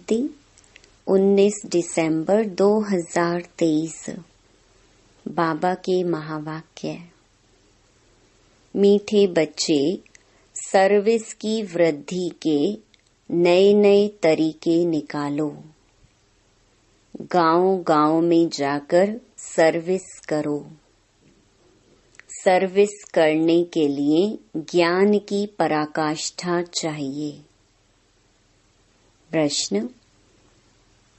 शांति 19 दिसंबर 2023। बाबा के महावाक्य। मीठे बच्चे, सर्विस की वृद्धि के नए नए तरीके निकालो। गांव-गांव में जाकर सर्विस करो। सर्विस करने के लिए ज्ञान की पराकाष्ठा चाहिए। प्रश्न: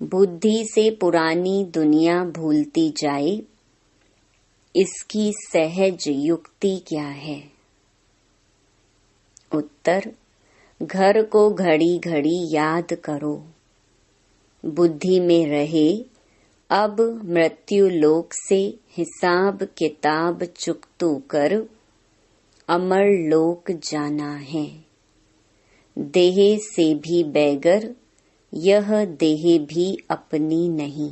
बुद्धि से पुरानी दुनिया भूलती जाए, इसकी सहज युक्ति क्या है? उत्तर: घर को घड़ी घड़ी याद करो। बुद्धि में रहे, अब मृत्यु लोक से हिसाब किताब चुकतो कर अमर लोक जाना है। देह से भी बैगर, यह देह भी अपनी नहीं।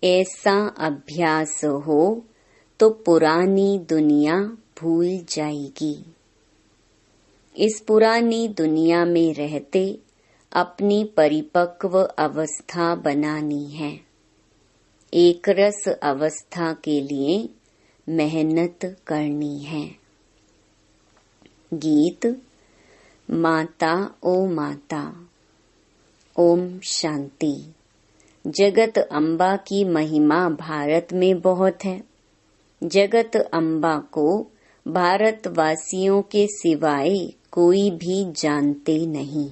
ऐसा अभ्यास हो तो पुरानी दुनिया भूल जाएगी। इस पुरानी दुनिया में रहते अपनी परिपक्व अवस्था बनानी है। एक रस अवस्था के लिए मेहनत करनी है। गीत। माता ओ माता। ओम शांति। जगत अम्बा की महिमा भारत में बहुत है। जगत अम्बा को भारतवासियों के सिवाय कोई भी जानते नहीं।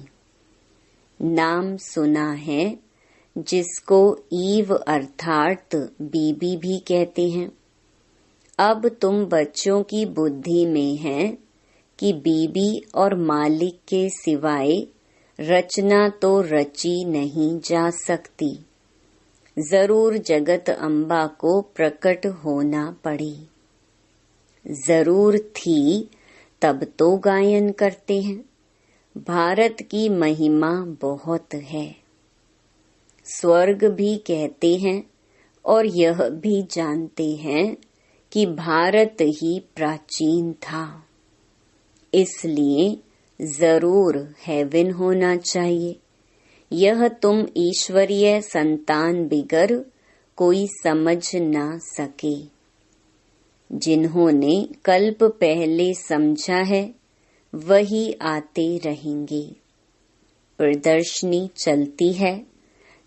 नाम सुना है, जिसको ईव अर्थात बीबी भी कहते हैं। अब तुम बच्चों की बुद्धि में है कि बीबी और मालिक के सिवाय रचना तो रची नहीं जा सकती। जरूर जगत अम्बा को प्रकट होना पड़ी। जरूर थी तब तो गायन करते हैं। भारत की महिमा बहुत है। स्वर्ग भी कहते हैं और यह भी जानते हैं कि भारत ही प्राचीन था। इसलिए जरूर हेवन होना चाहिए। यह तुम ईश्वरीय संतान बिगर कोई समझ ना सके। जिन्होंने कल्प पहले समझा है, वही आते रहेंगे। प्रदर्शनी चलती है,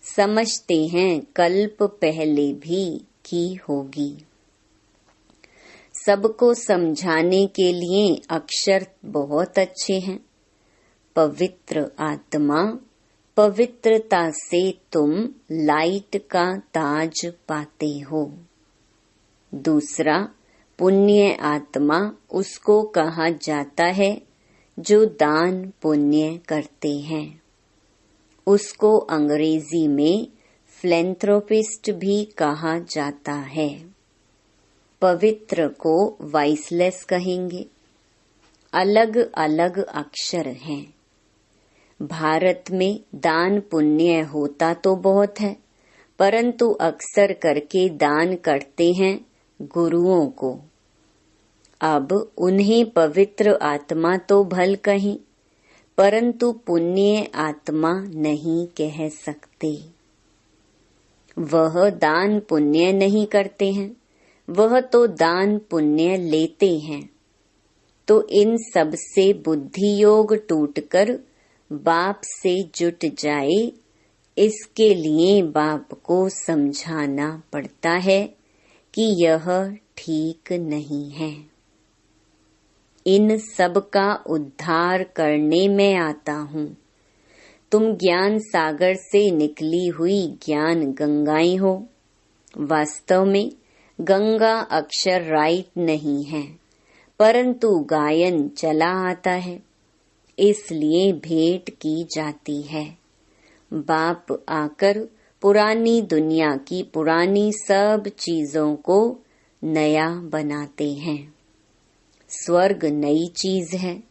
समझते हैं कल्प पहले भी की होगी। सबको समझाने के लिए अक्षर बहुत अच्छे हैं। पवित्र आत्मा, पवित्रता से तुम लाइट का ताज पाते हो। दूसरा, पुण्य आत्मा उसको कहा जाता है जो दान पुण्य करते हैं। उसको अंग्रेजी में फिलैंथ्रोपिस्ट भी कहा जाता है। पवित्र को वाइसलेस कहेंगे। अलग अलग अक्षर हैं। भारत में दान पुण्य होता तो बहुत है, परंतु अक्सर करके दान करते हैं गुरुओं को। अब उन्हें पवित्र आत्मा तो भल कहें, परंतु पुण्य आत्मा नहीं कह सकते। वह दान पुण्य नहीं करते हैं, वह तो दान पुण्य लेते हैं। तो इन सब से बुद्धि योग टूटकर बाप से जुट जाए, इसके लिए बाप को समझाना पड़ता है कि यह ठीक नहीं है। इन सब का उद्धार करने में आता हूँ। तुम ज्ञान सागर से निकली हुई ज्ञान गंगाएं हो। वास्तव में गंगा अक्षर राइट नहीं है, परंतु गायन चला आता है, इसलिए भेंट की जाती है। बाप आकर पुरानी दुनिया की पुरानी सब चीजों को नया बनाते हैं। स्वर्ग नई चीज है।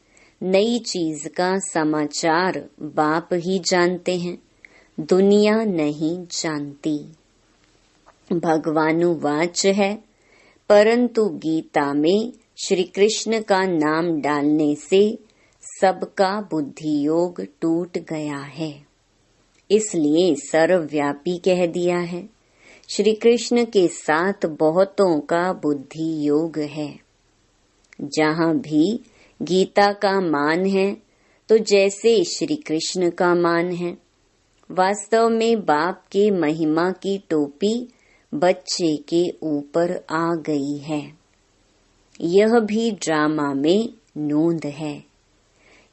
नई चीज का समाचार बाप ही जानते हैं, दुनिया नहीं जानती। भगवानुवाच है, परंतु गीता में श्री कृष्ण का नाम डालने से सबका बुद्धि योग टूट गया है। इसलिए सर्वव्यापी कह दिया है। श्री कृष्ण के साथ बहुतों का बुद्धि योग है। जहाँ भी गीता का मान है तो जैसे श्री कृष्ण का मान है। वास्तव में बाप के महिमा की टोपी बच्चे के ऊपर आ गई है। यह भी ड्रामा में नोंद है।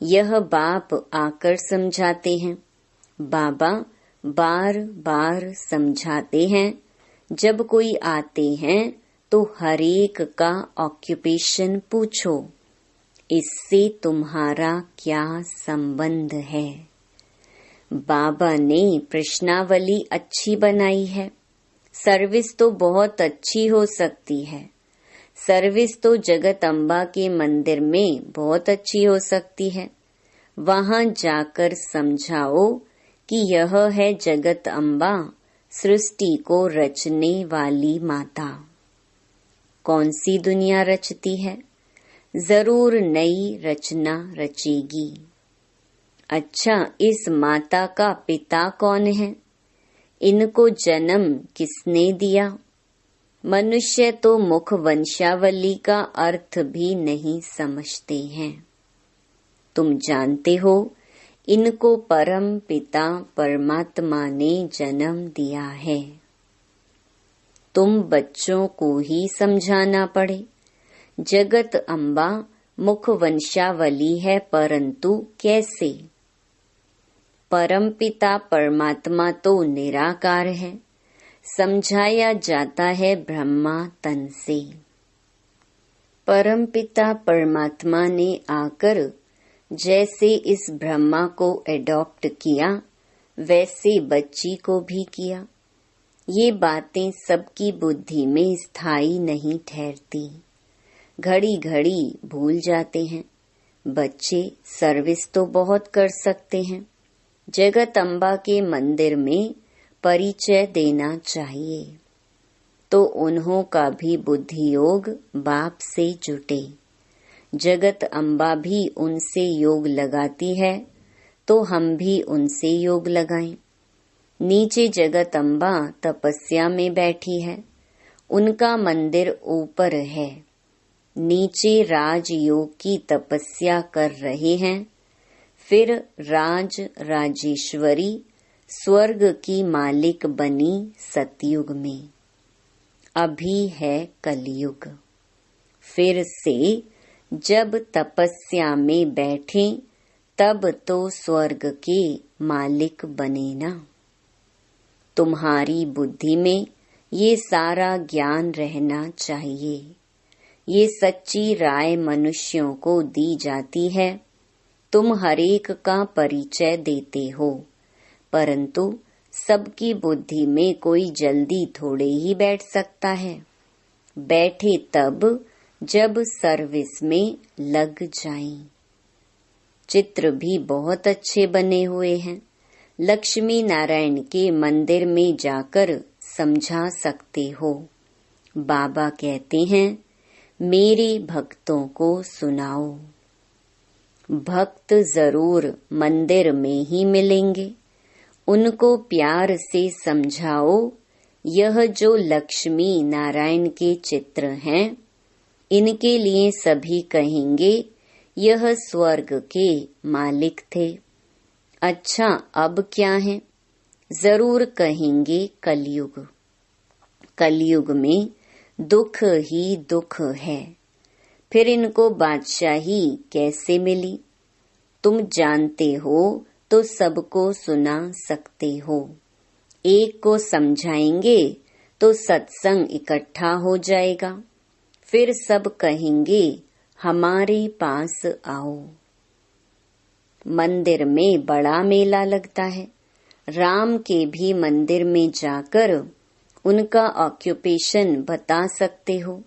यह बाप आकर समझाते हैं। बाबा बार बार समझाते हैं। जब कोई आते हैं तो हर एक का ऑक्यूपेशन पूछो, इससे तुम्हारा क्या संबंध है। बाबा ने प्रश्नावली अच्छी बनाई है। सर्विस तो बहुत अच्छी हो सकती है। सर्विस तो जगत अम्बा के मंदिर में बहुत अच्छी हो सकती है। वहां जाकर समझाओ कि यह है जगत अम्बा, सृष्टि को रचने वाली माता। कौन सी दुनिया रचती है? जरूर नई रचना रचेगी। अच्छा, इस माता का पिता कौन है? इनको जन्म किसने दिया? मनुष्य तो मुख वंशावली का अर्थ भी नहीं समझते हैं। तुम जानते हो, इनको परम पिता परमात्मा ने जन्म दिया है। तुम बच्चों को ही समझाना पड़े। जगत अम्बा मुख वंशावली है, परंतु कैसे? परमपिता परमात्मा तो निराकार है। समझाया जाता है ब्रह्मा तन से। परमपिता परमात्मा ने आकर जैसे इस ब्रह्मा को एडॉप्ट किया, वैसे बच्ची को भी किया। ये बातें सबकी बुद्धि में स्थायी नहीं ठहरती। घड़ी घड़ी भूल जाते हैं। बच्चे सर्विस तो बहुत कर सकते हैं। जगत अम्बा के मंदिर में परिचय देना चाहिए, तो उन्हों का भी बुद्धि योग बाप से जुटे। जगत अम्बा भी उनसे योग लगाती है, तो हम भी उनसे योग लगाएं। नीचे जगत अम्बा तपस्या में बैठी है। उनका मंदिर ऊपर है। नीचे राजयोग की तपस्या कर रहे हैं। फिर राजेश्वरी स्वर्ग की मालिक बनी सतयुग में। अभी है कलयुग। फिर से जब तपस्या में बैठे तब तो स्वर्ग के मालिक बने ना। तुम्हारी बुद्धि में ये सारा ज्ञान रहना चाहिए। ये सच्ची राय मनुष्यों को दी जाती है। तुम हरेक का परिचय देते हो, परंतु सबकी बुद्धि में कोई जल्दी थोड़े ही बैठ सकता है। बैठे तब जब सर्विस में लग जाएं। चित्र भी बहुत अच्छे बने हुए हैं। लक्ष्मी नारायण के मंदिर में जाकर समझा सकते हो। बाबा कहते हैं, मेरे भक्तों को सुनाओ। भक्त जरूर मंदिर में ही मिलेंगे। उनको प्यार से समझाओ, यह जो लक्ष्मी नारायण के चित्र हैं, इनके लिए सभी कहेंगे यह स्वर्ग के मालिक थे। अच्छा, अब क्या है? जरूर कहेंगे कलयुग। कलयुग में दुख ही दुख है। फिर इनको बादशाही कैसे मिली? तुम जानते हो तो सबको सुना सकते हो। एक को समझाएंगे तो सत्संग इकट्ठा हो जाएगा। फिर सब कहेंगे हमारे पास आओ। मंदिर में बड़ा मेला लगता है। राम के भी मंदिर में जाकर उनका ऑक्यूपेशन बता सकते हो।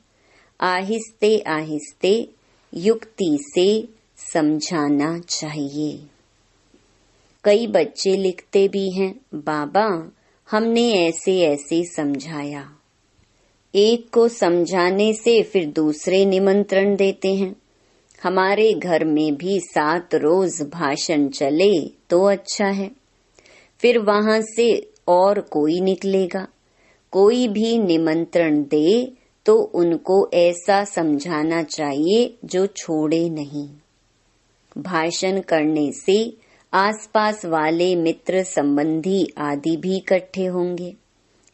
आहिस्ते आहिस्ते युक्ति से समझाना चाहिए। कई बच्चे लिखते भी हैं, बाबा हमने ऐसे ऐसे समझाया। एक को समझाने से फिर दूसरे निमंत्रण देते हैं। हमारे घर में भी 7 रोज भाषण चले तो अच्छा है। फिर वहां से और कोई निकलेगा। कोई भी निमंत्रण दे तो उनको ऐसा समझाना चाहिए जो छोड़े नहीं। भाषण करने से आसपास वाले मित्र संबंधी आदि भी इकट्ठे होंगे।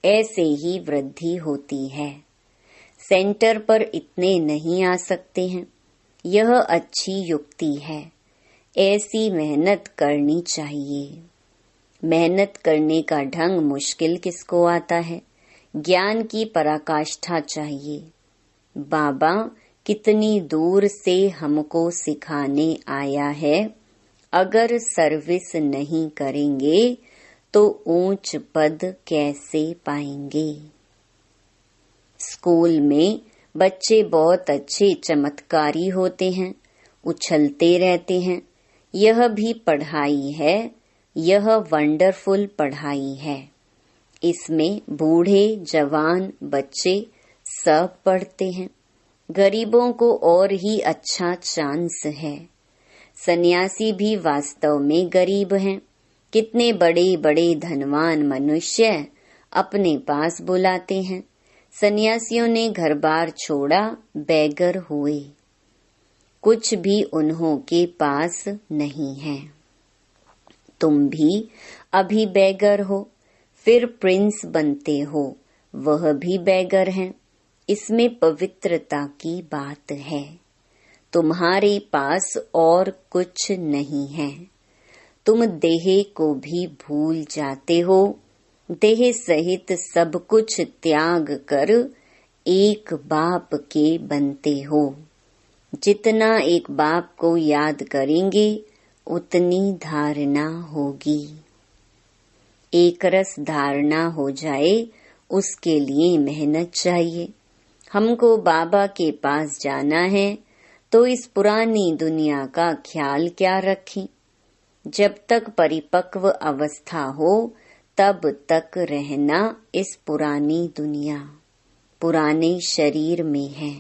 ऐसे ही वृद्धि होती है। सेंटर पर इतने नहीं आ सकते हैं, यह अच्छी युक्ति है। ऐसी मेहनत करनी चाहिए। मेहनत करने का ढंग मुश्किल किसको आता है? ज्ञान की पराकाष्ठा चाहिए। बाबा कितनी दूर से हमको सिखाने आया है। अगर सर्विस नहीं करेंगे तो ऊंच पद कैसे पाएंगे? स्कूल में बच्चे बहुत अच्छे चमत्कारी होते हैं, उछलते रहते हैं। यह भी पढ़ाई है, यह वंडरफुल पढ़ाई है। इसमें बूढ़े, जवान, बच्चे सब पढ़ते हैं। गरीबों को और ही अच्छा चांस है। सन्यासी भी वास्तव में गरीब हैं। कितने बड़े बड़े धनवान मनुष्य अपने पास बुलाते हैं। सन्यासियों ने घर बार छोड़ा, बेगर हुए। कुछ भी उन्हों के पास नहीं है। तुम भी अभी बेगर हो, फिर प्रिंस बनते हो, वह भी बेगर हैं। इसमें पवित्रता की बात है। तुम्हारे पास और कुछ नहीं है। तुम देह को भी भूल जाते हो। देह सहित सब कुछ त्याग कर एक बाप के बनते हो। जितना एक बाप को याद करेंगे उतनी धारणा होगी। एक रस धारणा हो जाए उसके लिए मेहनत चाहिए। हमको बाबा के पास जाना है तो इस पुरानी दुनिया का ख्याल क्या रखें। जब तक परिपक्व अवस्था हो तब तक रहना इस पुरानी दुनिया, पुराने शरीर में है।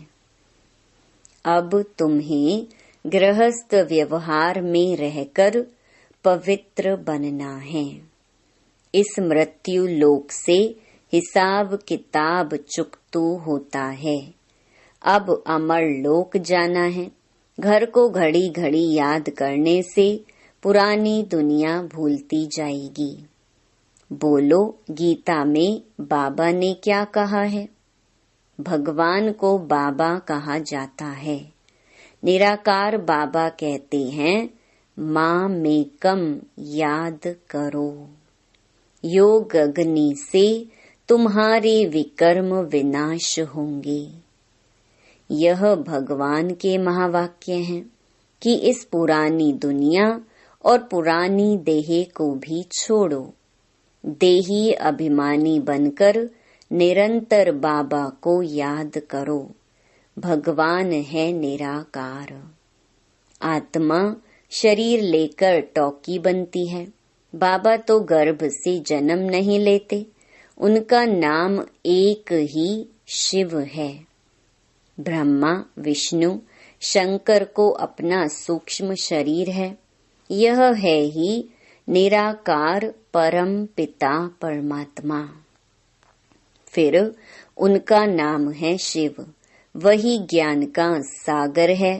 अब तुम्हें गृहस्थ व्यवहार में रहकर पवित्र बनना है। इस मृत्यु लोक से हिसाब किताब चुकतू होता है। अब अमर लोक जाना है। घर को घड़ी घड़ी याद करने से पुरानी दुनिया भूलती जाएगी। बोलो, गीता में बाबा ने क्या कहा है? भगवान को बाबा कहा जाता है। निराकार बाबा कहते हैं, माँ मेकम याद करो। योग अग्नि से तुम्हारे विकर्म विनाश होंगे। यह भगवान के महावाक्य हैं कि इस पुरानी दुनिया और पुरानी देह को भी छोड़ो। देही अभिमानी बनकर निरंतर बाबा को याद करो। भगवान है निराकार। आत्मा शरीर लेकर टॉकी बनती है। बाबा तो गर्भ से जन्म नहीं लेते। उनका नाम एक ही शिव है। ब्रह्मा, विष्णु, शंकर को अपना सूक्ष्म शरीर है। यह है ही निराकार परम पिता परमात्मा। फिर उनका नाम है शिव। वही ज्ञान का सागर है।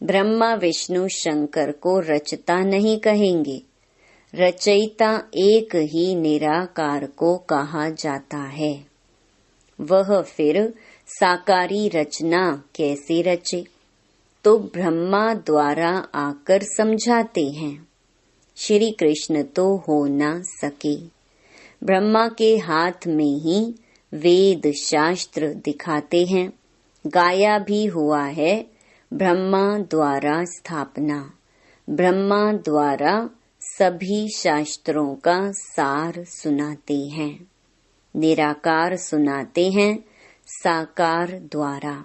ब्रह्मा, विष्णु, शंकर को रचता नहीं कहेंगे। रचयिता एक ही निराकार को कहा जाता है। वह फिर साकारी रचना कैसे रचे? तो ब्रह्मा द्वारा आकर समझाते हैं। श्री कृष्ण तो हो ना सके। ब्रह्मा के हाथ में ही वेद शास्त्र दिखाते हैं। गाया भी हुआ है, ब्रह्मा द्वारा स्थापना। ब्रह्मा द्वारा सभी शास्त्रों का सार सुनाते हैं। निराकार सुनाते हैं साकार द्वारा।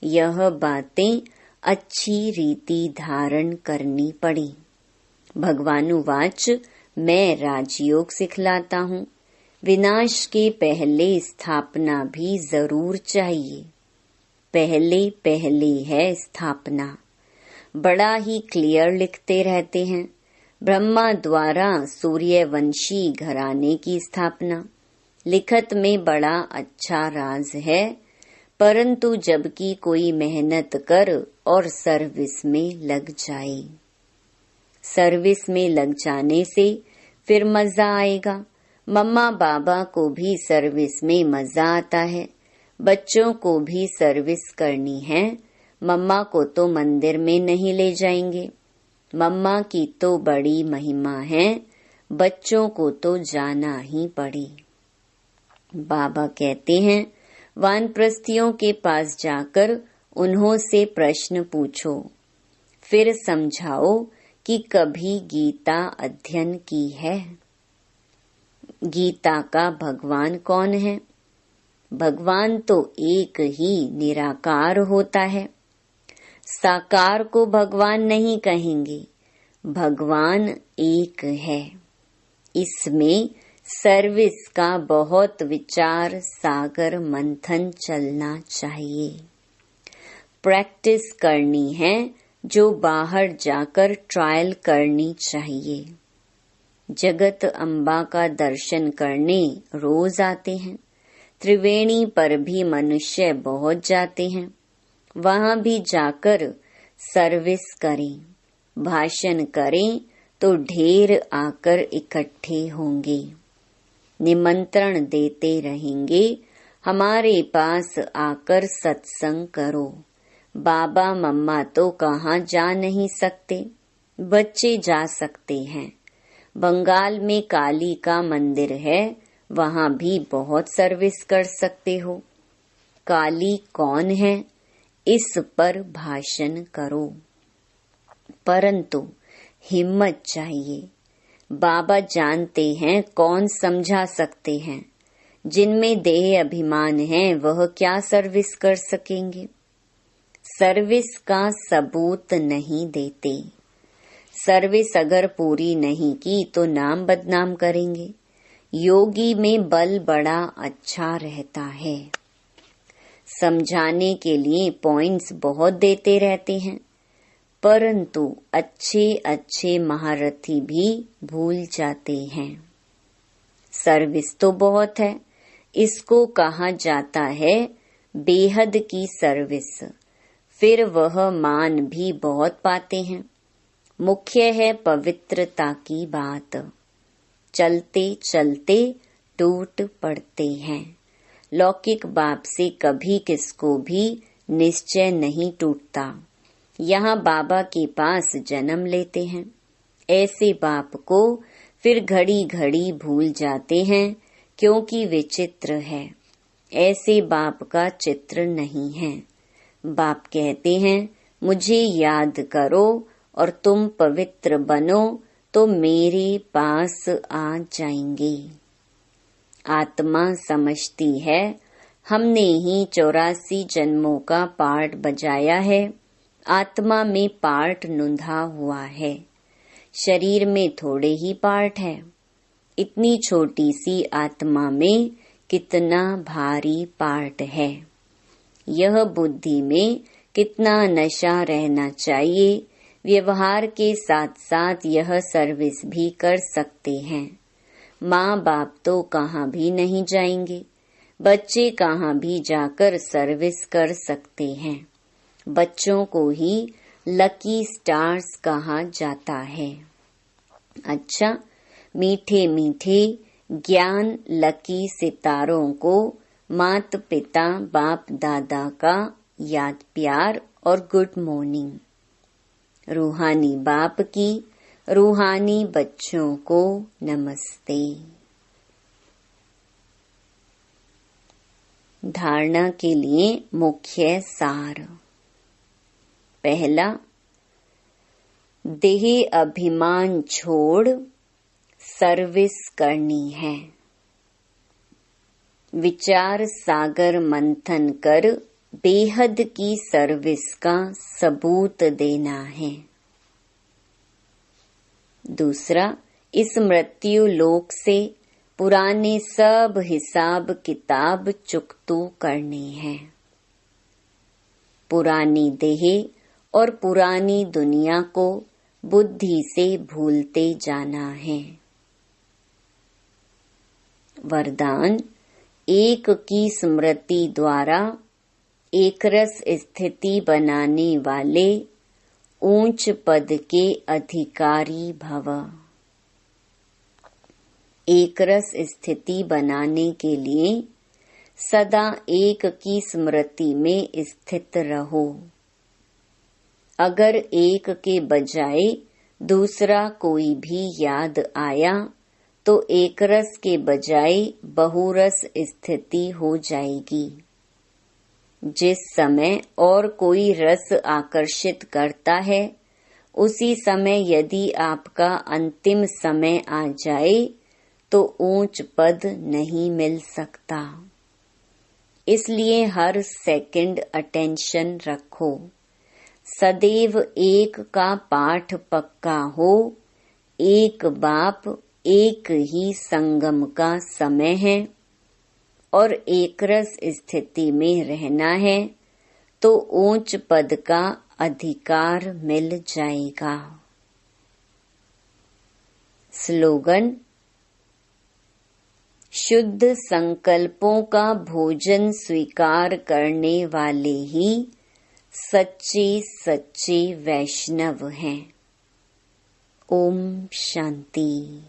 यह बातें अच्छी रीति धारण करनी पड़ी। भगवानुवाच, मैं राजयोग सिखलाता हूँ। विनाश के पहले स्थापना भी जरूर चाहिए। पहले पहले है स्थापना। बड़ा ही क्लियर लिखते रहते हैं। ब्रह्मा द्वारा सूर्यवंशी घराने की स्थापना लिखत में बड़ा अच्छा राज है, परंतु जबकि कोई मेहनत कर और सर्विस में लग जाए, सर्विस में लग जाने से फिर मजा आएगा। मम्मा बाबा को भी सर्विस में मजा आता है, बच्चों को भी सर्विस करनी है। मम्मा को तो मंदिर में नहीं ले जाएंगे, मम्मा की तो बड़ी महिमा है, बच्चों को तो जाना ही पड़े। बाबा कहते हैं, वानप्रस्थियों के पास जाकर उन्हों से प्रश्न पूछो, फिर समझाओ कि कभी गीता अध्ययन की है। गीता का भगवान कौन है? भगवान तो एक ही निराकार होता है। साकार को भगवान नहीं कहेंगे, भगवान एक है। इसमें सर्विस का बहुत विचार सागर मंथन चलना चाहिए। प्रैक्टिस करनी है जो बाहर जाकर ट्रायल करनी चाहिए। जगत अम्बा का दर्शन करने रोज आते हैं। त्रिवेणी पर भी मनुष्य बहुत जाते हैं, वहां भी जाकर सर्विस करें, भाषण करें तो ढेर आकर इकट्ठे होंगे। निमंत्रण देते रहेंगे, हमारे पास आकर सत्संग करो। बाबा मम्मा तो कहाँ जा नहीं सकते, बच्चे जा सकते हैं। बंगाल में काली का मंदिर है, वहां भी बहुत सर्विस कर सकते हो। काली कौन है, इस पर भाषण करो, परंतु हिम्मत चाहिए। बाबा जानते हैं कौन समझा सकते हैं। जिनमें देह अभिमान है वह क्या सर्विस कर सकेंगे। सर्विस का सबूत नहीं देते। सर्विस अगर पूरी नहीं की तो नाम बदनाम करेंगे। योगी में बल बड़ा अच्छा रहता है। समझाने के लिए पॉइंट्स बहुत देते रहते हैं, परंतु अच्छे अच्छे महारथी भी भूल जाते हैं। सर्विस तो बहुत है, इसको कहा जाता है बेहद की सर्विस। फिर वह मान भी बहुत पाते हैं। मुख्य है पवित्रता की बात। चलते चलते टूट पड़ते हैं। लौकिक बाप से कभी किसको भी निश्चय नहीं टूटता। यहाँ बाबा के पास जन्म लेते हैं। ऐसे बाप को फिर घड़ी घड़ी भूल जाते हैं, क्योंकि विचित्र है। ऐसे बाप का चित्र नहीं है। बाप कहते हैं, मुझे याद करो और तुम पवित्र बनो तो मेरे पास आ जाएंगे। आत्मा समझती है, हमने ही 84 जन्मों का पार्ट बजाया है। आत्मा में पार्ट नुंधा हुआ है, शरीर में थोड़े ही पार्ट है। इतनी छोटी सी आत्मा में कितना भारी पार्ट है। यह बुद्धि में कितना नशा रहना चाहिए। व्यवहार के साथ साथ यह सर्विस भी कर सकते हैं। माँ बाप तो कहाँ भी नहीं जाएंगे, बच्चे कहाँ भी जाकर सर्विस कर सकते हैं। बच्चों को ही लकी स्टार्स कहा जाता है। अच्छा, मीठे मीठे ज्ञान लकी सितारों को माता पिता बाप दादा का याद प्यार और गुड मॉर्निंग। रूहानी बाप की रूहानी बच्चों को नमस्ते। धारणा के लिए मुख्य सार। पहला, देह अभिमान छोड़ सर्विस करनी है। विचार सागर मंथन कर बेहद की सर्विस का सबूत देना है। दूसरा, इस मृत्यु लोक से पुराने सब हिसाब किताब चुकतू करने हैं। पुरानी देह और पुरानी दुनिया को बुद्धि से भूलते जाना है। वरदान, एक की स्मृति द्वारा एकरस स्थिति बनाने वाले ऊंच पद के अधिकारी भव। एकरस स्थिति बनाने के लिए सदा एक की स्मृति में स्थित रहो। अगर एक के बजाय दूसरा कोई भी याद आया तो एकरस के बजाय बहुरस स्थिति हो जाएगी। जिस समय और कोई रस आकर्षित करता है, उसी समय यदि आपका अंतिम समय आ जाए तो ऊंच पद नहीं मिल सकता। इसलिए हर सेकंड अटेंशन रखो। सदैव एक का पाठ पक्का हो। एक बाप, एक ही संगम का समय है और एकरस स्थिति में रहना है तो ऊंच पद का अधिकार मिल जाएगा। स्लोगन, शुद्ध संकल्पों का भोजन स्वीकार करने वाले ही सच्चे सच्चे वैष्णव हैं। ओम शांति।